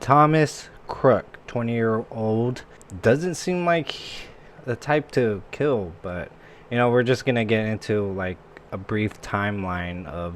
Thomas Crook, 20-year-old, doesn't seem like the type to kill, but you know, we're just gonna get into like a brief timeline of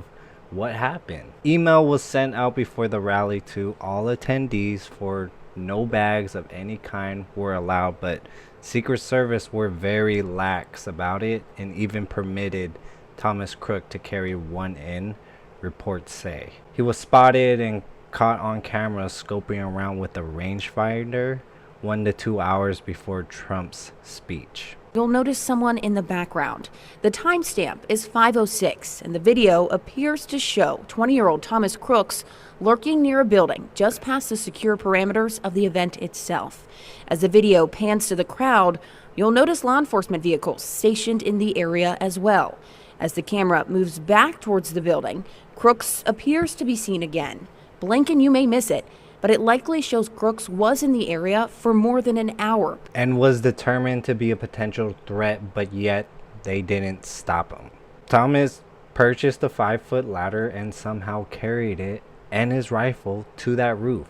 what happened. Email was sent out before the rally to all attendees for no bags of any kind were allowed, but Secret Service were very lax about it and even permitted Thomas Crook to carry one in, reports say. He was spotted and caught on camera scoping around with a rangefinder 1 to 2 hours before Trump's speech. You'll notice someone in the background. The timestamp is 5:06, and the video appears to show 20-year-old Thomas Crooks lurking near a building just past the secure parameters of the event itself. As the video pans to the crowd, you'll notice law enforcement vehicles stationed in the area as well. As the camera moves back towards the building, Crooks appears to be seen again. Blink and you may miss it, but it likely shows Crooks was in the area for more than an hour. And was determined to be a potential threat, but yet they didn't stop him. Thomas purchased a 5-foot ladder and somehow carried it and his rifle to that roof.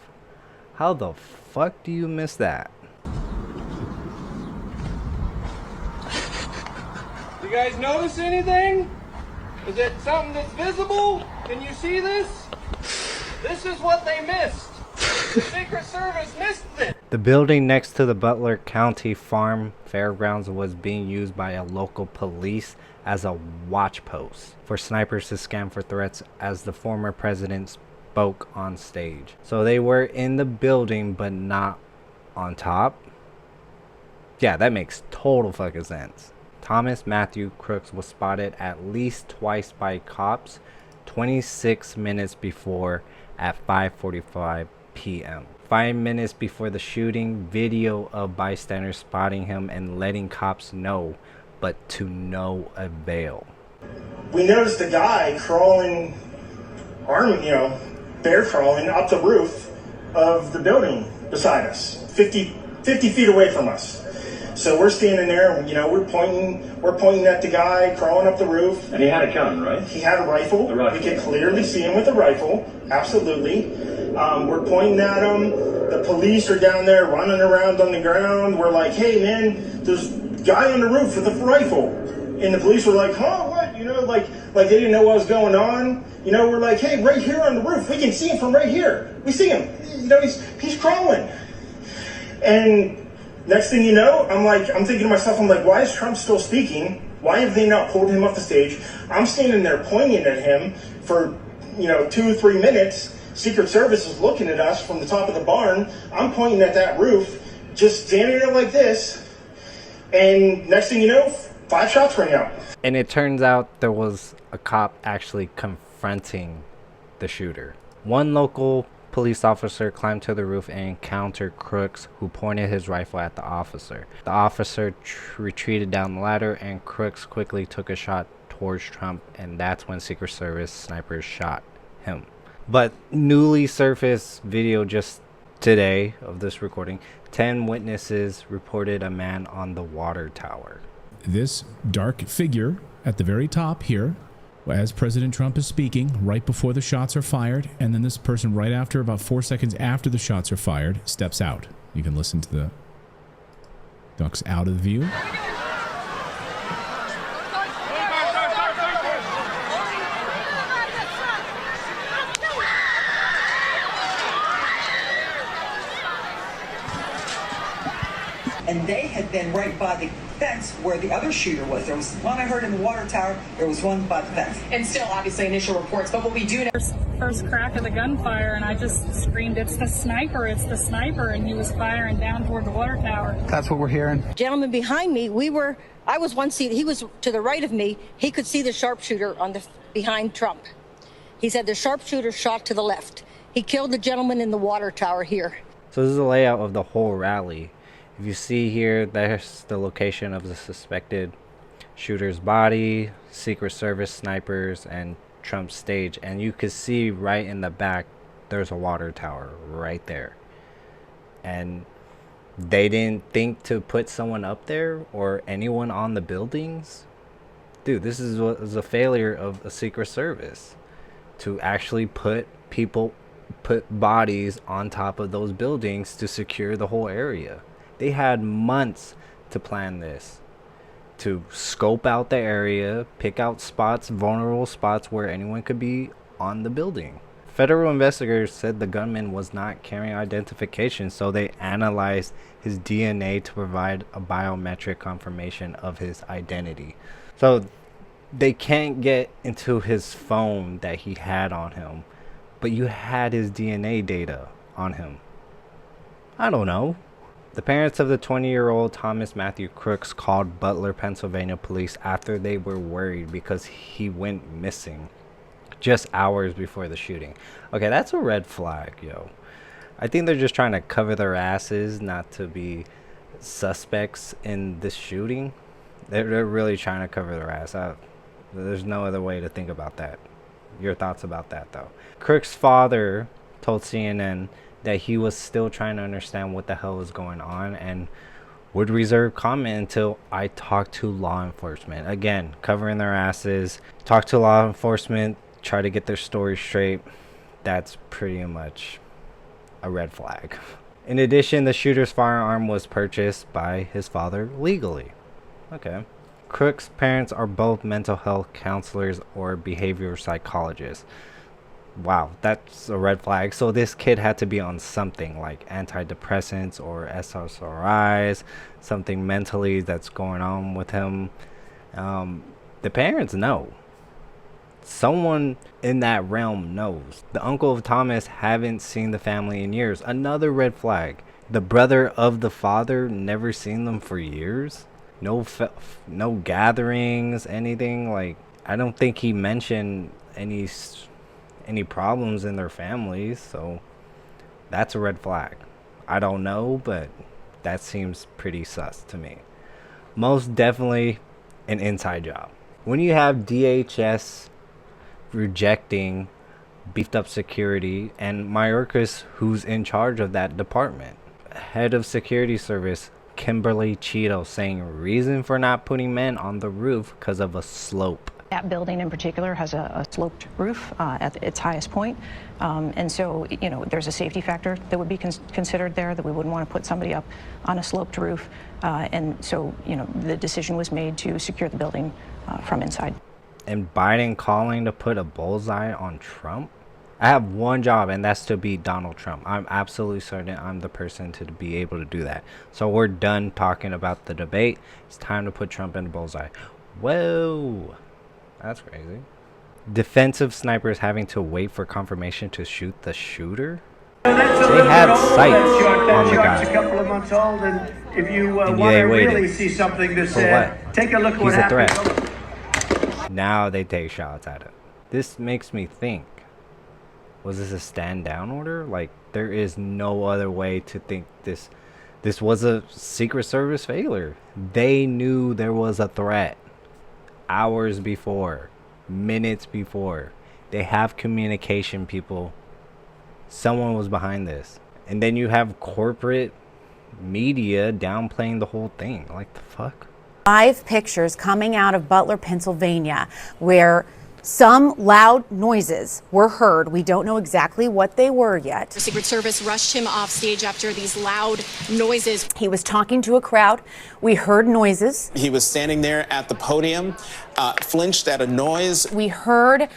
How the fuck do you miss that? You guys notice anything? Is it something that's visible? Can you see this? This is what they missed. The Secret Service missed it. The building next to the Butler County Farm Fairgrounds was being used by a local police as a watch post for snipers to scan for threats as the former president spoke on stage. So they were in the building but not on top. Yeah, that makes total fucking sense. Thomas Matthew Crooks was spotted at least twice by cops 26 minutes before at 5:45 p.m. 5 minutes before the shooting, video of bystanders spotting him and letting cops know, but to no avail. We noticed a guy crawling, bear crawling up the roof of the building beside us, 50 feet away from us. So we're standing there, and, we're pointing at the guy crawling up the roof. And he had a gun, right? He had a rifle. We could clearly see him with a rifle, absolutely. We're pointing at him. The police are down there running around on the ground. We're like, hey man, there's a guy on the roof with a rifle. And the police were like, huh, what? Like they didn't know what was going on. We're like, hey, right here on the roof. We can see him from right here. We see him. He's crawling. And next thing you know, I'm thinking to myself, why is Trump still speaking? Why have they not pulled him off the stage? I'm standing there pointing at him for, 2 or 3 minutes. Secret Service is looking at us from the top of the barn. I'm pointing at that roof, just standing there like this. And next thing you know, 5 shots ring out. And it turns out there was a cop actually confronting the shooter. One local police officer climbed to the roof and encountered Crooks, who pointed his rifle at the officer. The officer retreated down the ladder, and Crooks quickly took a shot towards Trump, and that's when Secret Service snipers shot him. But newly surfaced video just today of this recording, 10 witnesses reported a man on the water tower. This dark figure at the very top here, as President Trump is speaking, right before the shots are fired, and then this person right after, about 4 seconds after the shots are fired, steps out. You can listen to the ducks out of the view. And they had been right by the fence where the other shooter was. There was one I heard in the water tower. There was one by the fence. And still, obviously, initial reports. But what we do know... First crack of the gunfire, and I just screamed, it's the sniper, and he was firing down toward the water tower. That's what we're hearing. Gentleman behind me, I was one seat, he was to the right of me. He could see the sharpshooter behind Trump. He said the sharpshooter shot to the left. He killed the gentleman in the water tower here. So this is a layout of the whole rally. If you see here, there's the location of the suspected shooter's body, Secret Service snipers, and Trump's stage. And you can see right in the back, there's a water tower right there. And they didn't think to put someone up there or anyone on the buildings. Dude, this is a failure of the Secret Service to actually put people put bodies on top of those buildings to secure the whole area. They had months to plan this, to scope out the area, pick out spots, vulnerable spots where anyone could be on the building. Federal investigators said the gunman was not carrying identification, so they analyzed his DNA to provide a biometric confirmation of his identity. So they can't get into his phone that he had on him, but you had his DNA data on him. I don't know. The parents of the 20-year-old Thomas Matthew Crooks called Butler, Pennsylvania police after they were worried because he went missing just hours before the shooting. Okay, that's a red flag, yo. I think they're just trying to cover their asses not to be suspects in this shooting. They're really trying to cover their ass up. There's no other way to think about that. Your thoughts about that, though? Crooks' father told CNN that he was still trying to understand what the hell was going on and would reserve comment until I talked to law enforcement. Again, covering their asses. Talk to law enforcement, try to get their story straight. That's pretty much a red flag. In addition, the shooter's firearm was purchased by his father legally. Okay. Crooks' parents are both mental health counselors or behavioral psychologists. Wow, that's a red flag. So this kid had to be on something like antidepressants or SSRIs, something mentally that's going on with him. The parents know. Someone in that realm knows. The uncle of Thomas haven't seen the family in years. Another red flag. The brother of the father never seen them for years. No gatherings, anything. Like, I don't think he mentioned any problems in their families, so that's a red flag. I don't know, but that seems pretty sus to me. Most definitely an inside job. When you have DHS rejecting beefed up security and Mayorkas, who's in charge of that department, head of security service Kimberly Cheeto saying reason for not putting men on the roof because of a slope. That building in particular has a sloped roof at its highest point. And so, you know, there's a safety factor that would be considered there, that we wouldn't want to put somebody up on a sloped roof. And so, you know, the decision was made to secure the building from inside. And Biden calling to put a bullseye on Trump? I have one job, and that's to beat Donald Trump. I'm absolutely certain I'm the person to be able to do that. So we're done talking about the debate. It's time to put Trump in the bullseye. Whoa. That's crazy. Defensive snipers having to wait for confirmation to shoot the shooter? They had sights on the guy. A couple of months old, and if you want to really see something to say, take a look at what happened. Now they take shots at him. This makes me think, was this a stand down order? Like, there is no other way to think this was a Secret Service failure. They knew there was a threat hours before, minutes before. They have communication, people. Someone was behind this. And then you have corporate media downplaying the whole thing. Like, the fuck? 5 pictures coming out of Butler, Pennsylvania, where some loud noises were heard. We don't know exactly what they were yet. The Secret Service rushed him off stage after these loud noises. He was talking to a crowd. We heard noises. He was standing there at the podium, flinched at a noise. We heard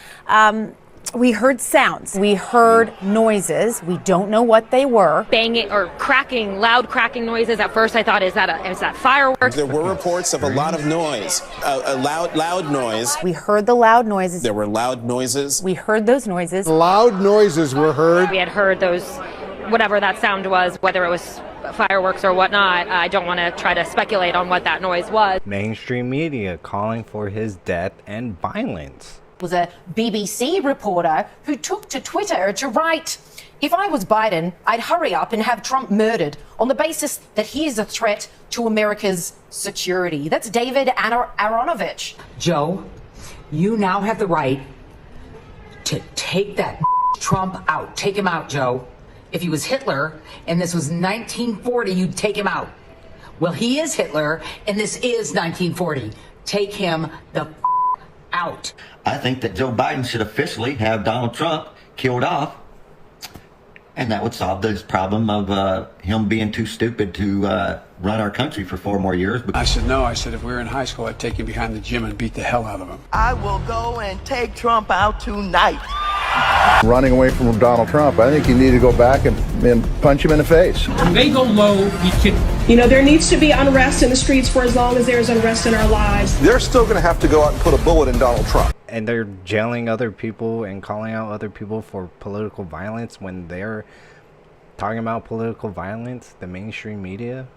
sounds. We heard noises. We don't know what they were. Banging or cracking, loud cracking noises. At first I thought, is that fireworks? There were reports of a lot of noise, a loud noise. We heard the loud noises. There were loud noises. We heard those noises. Loud noises were heard. We had heard those, whatever that sound was, whether it was fireworks or whatnot. I don't want to try to speculate on what that noise was. Mainstream media calling for his death and violence. Was a BBC reporter who took to Twitter to write, "If I was Biden, I'd hurry up and have Trump murdered on the basis that he is a threat to America's security." That's David Aronovich. Joe, you now have the right to take that Trump out. Take him out, Joe. If he was Hitler and this was 1940, you'd take him out. Well, he is Hitler and this is 1940. Take him the out. I think that Joe Biden should officially have Donald Trump killed off And that would solve this problem of him being too stupid to run our country for 4 more years. I said, no. I said, if we were in high school, I'd take him behind the gym and beat the hell out of him. I will go and take Trump out tonight. Running away from Donald Trump, I think you need to go back and punch him in the face. When they go low, we kick. You know, there needs to be unrest in the streets for as long as there is unrest in our lives. They're still going to have to go out and put a bullet in Donald Trump. And they're jailing other people and calling out other people for political violence when they're talking about political violence, the mainstream media.